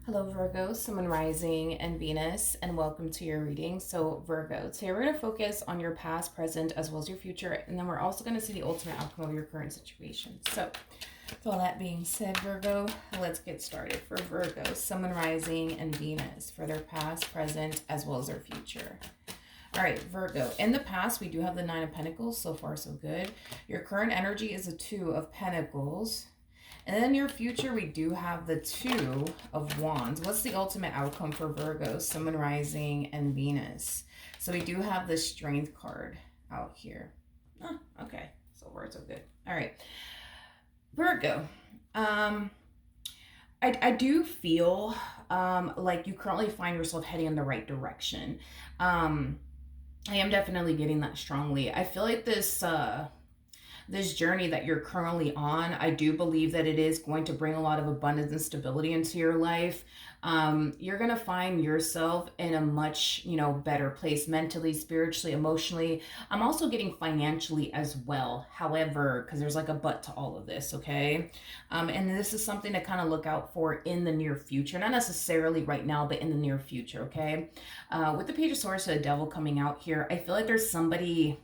Hello, Virgo, Sun, Moon, Rising, and Venus, and welcome to your reading. So, Virgo, today we're going to focus on your past, present, as well as your future, and then we're also going to see the ultimate outcome of your current situation. So, with all that being said, Virgo, let's get started. For Virgo, Sun, Moon, Rising, and Venus for their past, present, as well as their future. All right, Virgo. In the past, we do have the Nine of Pentacles. So far, so good. Your current energy is a Two of Pentacles. And then in your future, we do have the Two of Wands. What's the ultimate outcome for Virgo, Sun, Moon, Rising, and Venus? So we do have the Strength card out here. Oh, okay. So far, so good. All right. Virgo. I do feel like you currently find yourself heading in the right direction. I am definitely getting that strongly. I feel like this journey that you're currently on, I do believe that it is going to bring a lot of abundance and stability into your life. You're going to find yourself in a much, better place mentally, spiritually, emotionally. I'm also getting financially as well. However, because there's like a but to all of this, okay? And this is something to kind of look out for in the near future. Not necessarily right now, but in the near future, okay? With the Page of Swords to the Devil coming out here, I feel like there's somebody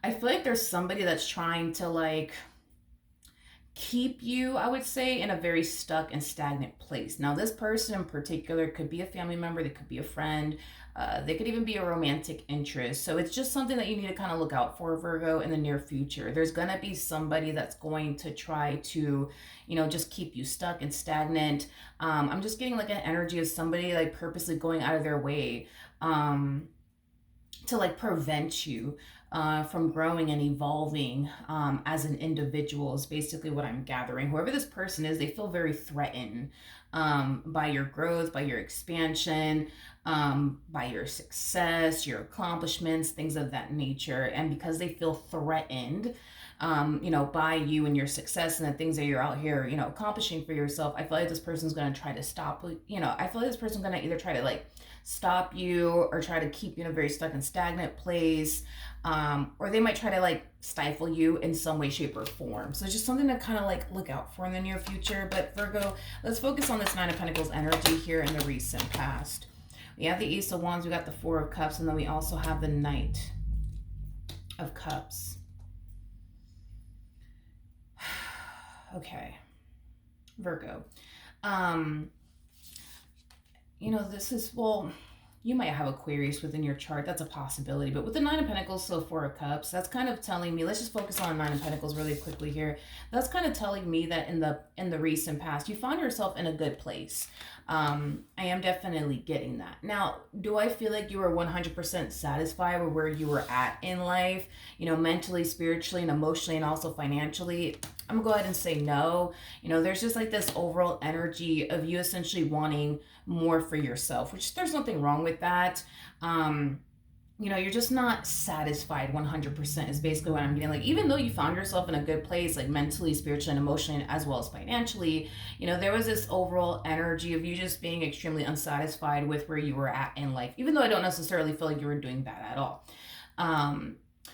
that's trying to like keep you, I would say, in a very stuck and stagnant place. Now, this person in particular could be a family member, they could be a friend, they could even be a romantic interest. So it's just something that you need to kind of look out for, Virgo, in the near future. There's going to be somebody that's going to try to, just keep you stuck and stagnant. I'm just getting like an energy of somebody like purposely going out of their way to like prevent you from growing and evolving as an individual is basically what I'm gathering. Whoever this person is, they feel very threatened by your growth, by your expansion, by your success, your accomplishments, things of that nature. And because they feel threatened, by you and your success and the things that you're out here, accomplishing for yourself, I feel like this person's going to try to stop, I feel like this person's going to either try to like stop you or try to keep you in a very stuck and stagnant place, or they might try to like stifle you in some way, shape, or form. So it's just something to kind of like look out for in the near future. But Virgo, let's focus on this Nine of Pentacles energy here in the recent past. We have the Ace of Wands, we got the Four of Cups, and then we also have the Knight of Cups. Okay, Virgo. This is, well, you might have Aquarius within your chart. That's a possibility. But with the Nine of Pentacles, so Four of Cups, that's kind of telling me, let's just focus on Nine of Pentacles really quickly here. That's kind of telling me that in the recent past, you found yourself in a good place. I am definitely getting that. Now, do I feel like you were 100% satisfied with where you were at in life, mentally, spiritually, and emotionally, and also financially? I'm gonna go ahead and say no. There's just like this overall energy of you essentially wanting more for yourself, which there's nothing wrong with that. You're just not satisfied 100% is basically what I'm getting. Like, even though you found yourself in a good place, like mentally, spiritually, and emotionally, as well as financially, there was this overall energy of you just being extremely unsatisfied with where you were at in life, even though I don't necessarily feel like you were doing bad at all.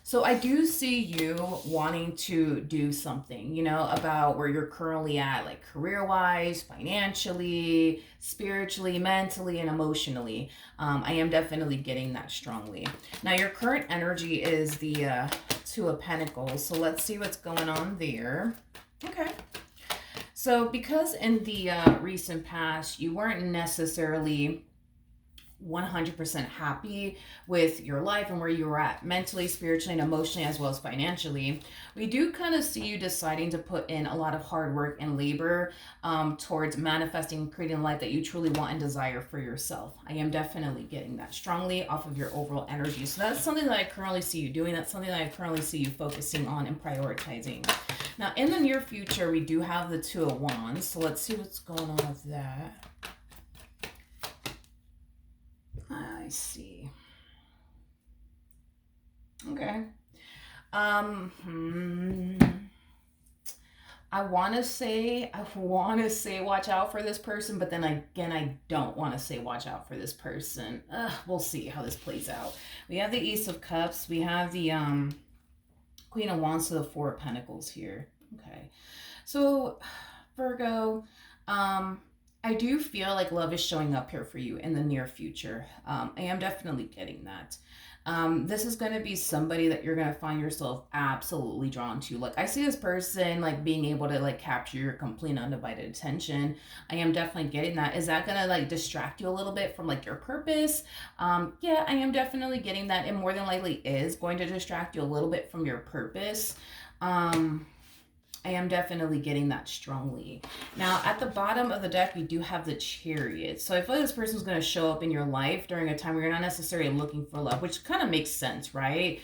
So I do see you wanting to do something, about where you're currently at, like career-wise, financially, spiritually, mentally, and emotionally. I am definitely getting that strongly. Now, your current energy is the Two of Pentacles. So let's see what's going on there. Okay. So because in the recent past, you weren't necessarily 100% happy with your life and where you were at mentally, spiritually, and emotionally, as well as financially, we do kind of see you deciding to put in a lot of hard work and labor towards manifesting and creating a life that you truly want and desire for yourself. I am definitely getting that strongly off of your overall energy. So that's something that I currently see you doing. That's something that I currently see you focusing on and prioritizing. Now, in the near future, we do have the Two of Wands. So let's see what's going on with that. I see. Okay. I want to say watch out for this person, but then again, I don't want to say watch out for this person. We'll see how this plays out. We have the Ace of Cups. We have the Queen of Wands to the Four of Pentacles here. Okay. So, Virgo, Um, I do feel like love is showing up here for you in the near future. I am definitely getting that. This is going to be somebody that you're going to find yourself absolutely drawn to. Like, I see this person like being able to like capture your complete undivided attention. I am definitely getting that. Is that going to like distract you a little bit from like your purpose? Yeah, I am definitely getting that. It more than likely is going to distract you a little bit from your purpose. Um, I am definitely getting that strongly. Now, at the bottom of the deck, we do have the Chariot. So I feel like this person's going to show up in your life during a time where you're not necessarily looking for love, which kind of makes sense, right?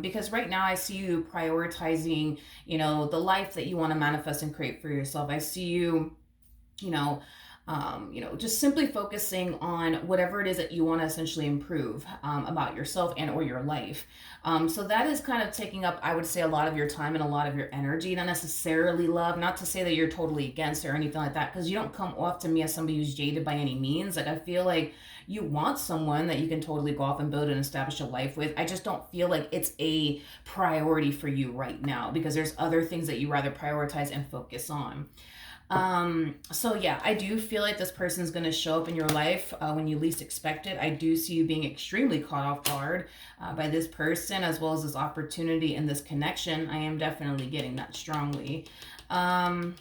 Because right now I see you prioritizing, the life that you want to manifest and create for yourself. I see you, you know, just simply focusing on whatever it is that you want to essentially improve about yourself and or your life. So that is kind of taking up, I would say, a lot of your time and a lot of your energy. Not necessarily love, not to say that you're totally against or anything like that, because you don't come off to me as somebody who's jaded by any means. Like, I feel like you want someone that you can totally go off and build and establish a life with. I just don't feel like it's a priority for you right now, because there's other things that you rather prioritize and focus on. So yeah, I do feel like this person's going to show up in your life when you least expect it. I do see you being extremely caught off guard by this person, as well as this opportunity and this connection. I am definitely getting that strongly. Um,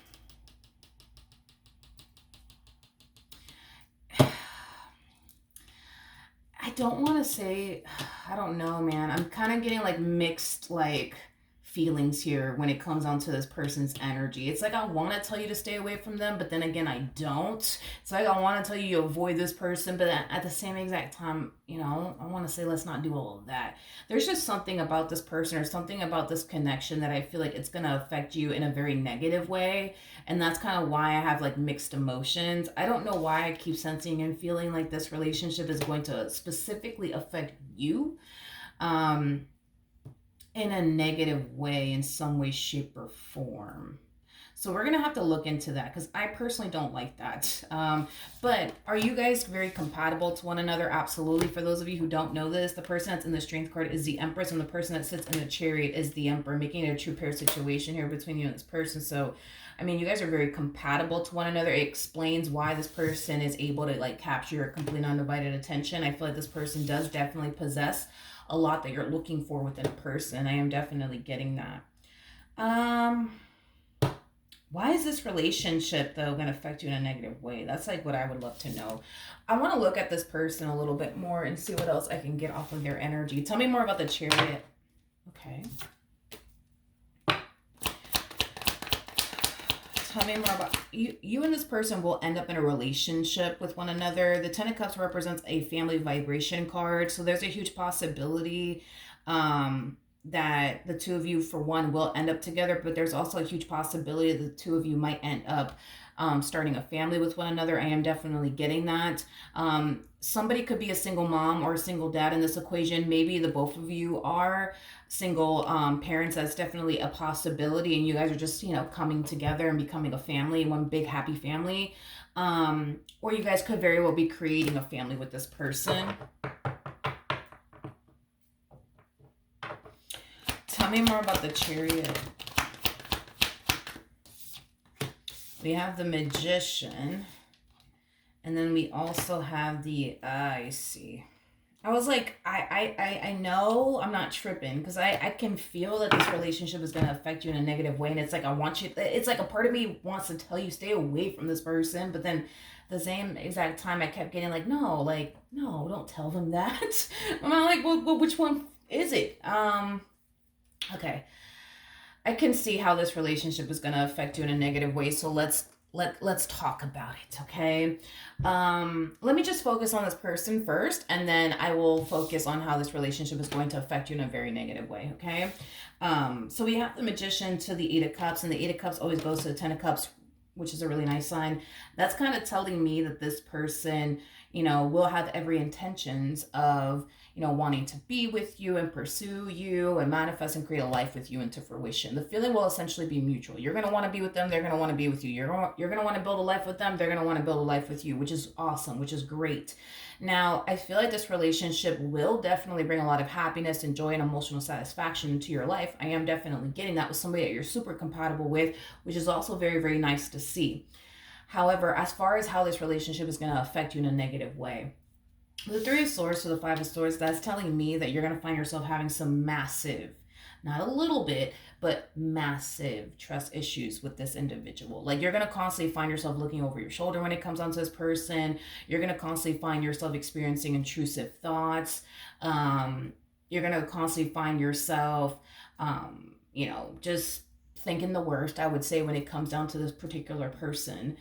I don't want to say, I don't know, man. I'm kind of getting like mixed, like, feelings here when it comes onto this person's energy. It's like I want to tell you to stay away from them, but then again, I don't. It's like I want to tell you you avoid this person, but at the same exact time, I want to say let's not do all of that. There's just something about this person or something about this connection that I feel like it's going to affect you in a very negative way. And that's kind of why I have like mixed emotions. I don't know why I keep sensing and feeling like this relationship is going to specifically affect you. Um, in a negative way in some way, shape, or form. So we're gonna have to look into that because I personally don't like that. But are you guys very compatible to one another? Absolutely. For those of you who don't know this, the person that's in the Strength card is the Empress, and the person that sits in the Chariot is the Emperor, making it a true pair situation here between you and this person. So, I mean, you guys are very compatible to one another. It explains why this person is able to like capture your complete undivided attention. I feel like this person does definitely possess a lot that you're looking for within a person. I am definitely getting that. Um, why is this relationship though going to affect you in a negative way? That's like what I would love to know. I want to look at this person a little bit more and see what else I can get off of their energy. Tell me more about the Chariot. Okay. Tell me more about you. You and this person will end up in a relationship with one another. The Ten of Cups represents a family vibration card, so there's a huge possibility that the two of you, for one, will end up together. But there's also a huge possibility that the two of you might end up starting a family with one another. I am definitely getting that. Somebody could be a single mom or a single dad in this equation. Maybe the both of you are single parents. That's definitely a possibility, and you guys are just coming together and becoming a family, one big happy family. Or you guys could very well be creating a family with this person. Tell me more about the Chariot. We have the Magician, and then we also have the I see. I was like, I know I'm not tripping because I can feel that this relationship is going to affect you in a negative way. And it's like, it's like a part of me wants to tell you stay away from this person. But then the same exact time I kept getting like, no, don't tell them that. I'm like, well, which one is it? Okay. I can see how this relationship is going to affect you in a negative way. So let's talk about it, okay? Let me just focus on this person first, and then I will focus on how this relationship is going to affect you in a very negative way, okay? So we have the Magician to the Eight of Cups, and the Eight of Cups always goes to the Ten of Cups, which is a really nice sign. That's kind of telling me that this person, will have every intentions of, wanting to be with you and pursue you and manifest and create a life with you into fruition. The feeling will essentially be mutual. You're going to want to be with them. They're going to want to be with you. You're going to want to build a life with them. They're going to want to build a life with you, which is awesome, which is great. Now, I feel like this relationship will definitely bring a lot of happiness and joy and emotional satisfaction to your life. I am definitely getting that with somebody that you're super compatible with, which is also very, very nice to see. However, as far as how this relationship is going to affect you in a negative way, the Three of Swords to the Five of Swords, that's telling me that you're going to find yourself having some massive, not a little bit, but massive trust issues with this individual. Like, you're going to constantly find yourself looking over your shoulder when it comes onto this person. You're going to constantly find yourself experiencing intrusive thoughts. You're going to constantly find yourself, just thinking the worst, I would say, when it comes down to this particular person.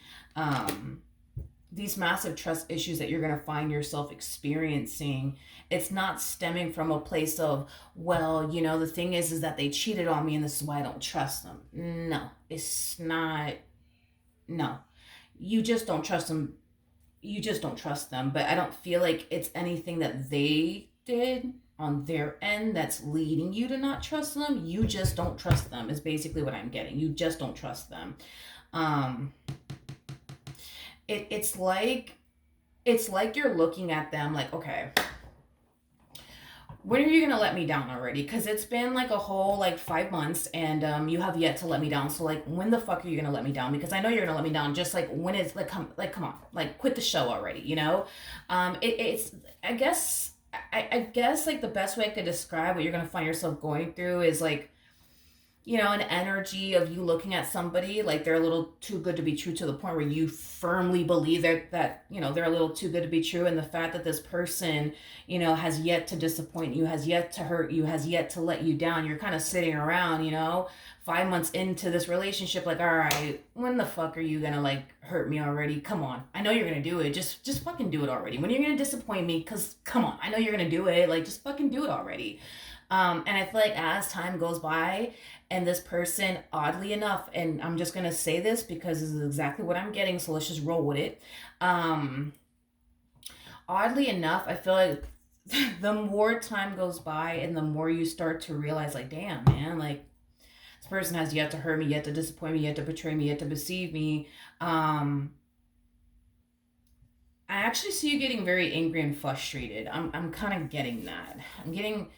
These massive trust issues that you're going to find yourself experiencing, it's not stemming from a place of, well, the thing is that they cheated on me and this is why I don't trust them. No, it's not. No, you just don't trust them. You just don't trust them. But I don't feel like it's anything that they did on their end that's leading you to not trust them. You just don't trust them is basically what I'm getting. You just don't trust them. um it's like you're looking at them like, okay, when are you gonna let me down already? Because it's been like a whole like 5 months, and you have yet to let me down. So like, when the fuck are you gonna let me down? Because I know you're gonna let me down. Just like, when it's like, come on, like, quit the show already. It's I guess like the best way I could describe what you're gonna find yourself going through is like, an energy of you looking at somebody like they're a little too good to be true, to the point where you firmly believe that they're a little too good to be true. And the fact that this person, has yet to disappoint you, has yet to hurt you, has yet to let you down. You're kind of sitting around, 5 months into this relationship, like, all right, when the fuck are you gonna like hurt me already? Come on, I know you're gonna do it. Just fucking do it already. When you're gonna disappoint me? Because come on, I know you're gonna do it. Like, just fucking do it already. And I feel like as time goes by, and this person, oddly enough, and I'm just gonna say this because this is exactly what I'm getting, so let's just roll with it. Um, Oddly enough, I feel like the more time goes by and the more you start to realize, like, damn, man, like, this person has yet to hurt me, yet to disappoint me, yet to betray me, yet to deceive me. I actually see you getting very angry and frustrated. I'm kind of getting that. I'm getting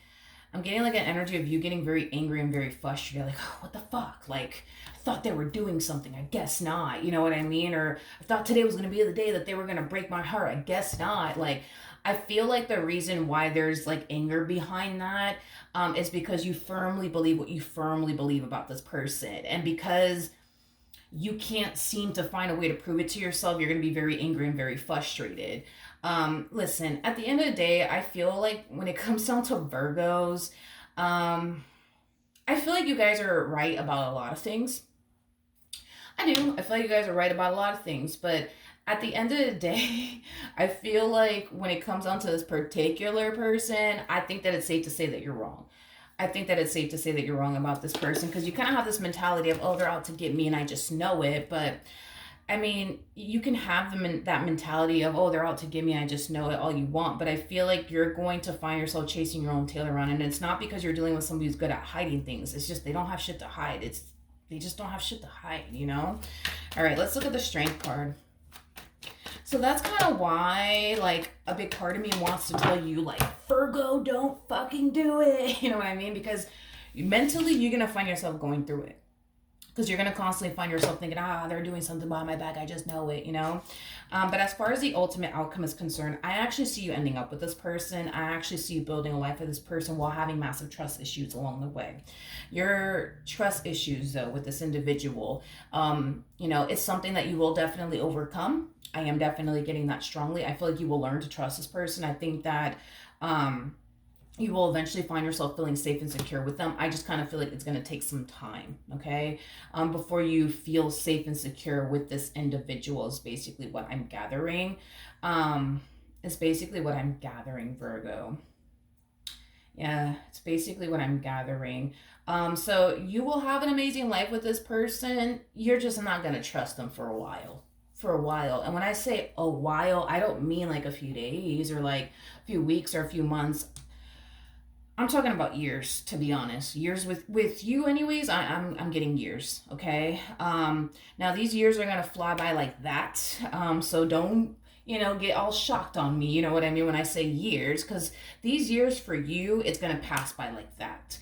like an energy of you getting very angry and very frustrated. Like, oh, what the fuck? Like, I thought they were doing something. I guess not. You know what I mean? Or I thought today was going to be the day that they were going to break my heart. I guess not. Like, I feel like the reason why there's like anger behind that, is because you firmly believe what you firmly believe about this person. And because you can't seem to find a way to prove it to yourself, you're going to be very angry and very frustrated. Listen, at the end of the day, I feel like when it comes down to Virgos, um, I feel like you guys are right about a lot of things. I do. I feel like you guys are right about a lot of things, but at the end of the day, I feel like when it comes down to this particular person, I think that it's safe to say that you're wrong. I think that it's safe to say that you're wrong about this person, because you kind of have this mentality of, oh, they're out to get me and I just know it. But I mean, you can have that mentality of, oh, they're out to get me and I just know it, all you want. But I feel like you're going to find yourself chasing your own tail around. And it's not because you're dealing with somebody who's good at hiding things. It's just they don't have shit to hide. They just don't have shit to hide. All right, let's look at the Strength card. So that's kind of why, like, a big part of me wants to tell you, like, Virgo, don't fucking do it. You know what I mean? Because mentally, you're going to find yourself going through it. Because you're going to constantly find yourself thinking, they're doing something behind my back. I just know it. But as far as the ultimate outcome is concerned, I actually see you ending up with this person. I actually see you building a life with this person while having massive trust issues along the way. Your trust issues, though, with this individual, it's something that you will definitely overcome. I am definitely getting that strongly. I feel like you will learn to trust this person. I think that you will eventually find yourself feeling safe and secure with them. I just kind of feel like it's going to take some time, okay? Before you feel safe and secure with this individual is basically what I'm gathering. It's basically what I'm gathering, Virgo. Yeah, it's basically what I'm gathering. So you will have an amazing life with this person. You're just not going to trust them for a while. And when I say a while, I don't mean like a few days or like a few weeks or a few months. I'm talking about years, to be honest. Years with you, anyways. I'm getting years, okay. Now these years are gonna fly by like that. So don't get all shocked on me. You know what I mean when I say years? Because these years for you, it's going to pass by like that.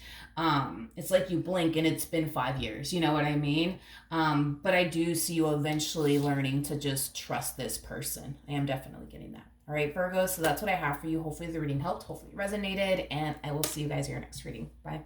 It's like you blink and it's been 5 years. You know what I mean? But I do see you eventually learning to just trust this person. I am definitely getting that. All right, Virgo. So that's what I have for you. Hopefully the reading helped. Hopefully it resonated. And I will see you guys in your next reading. Bye.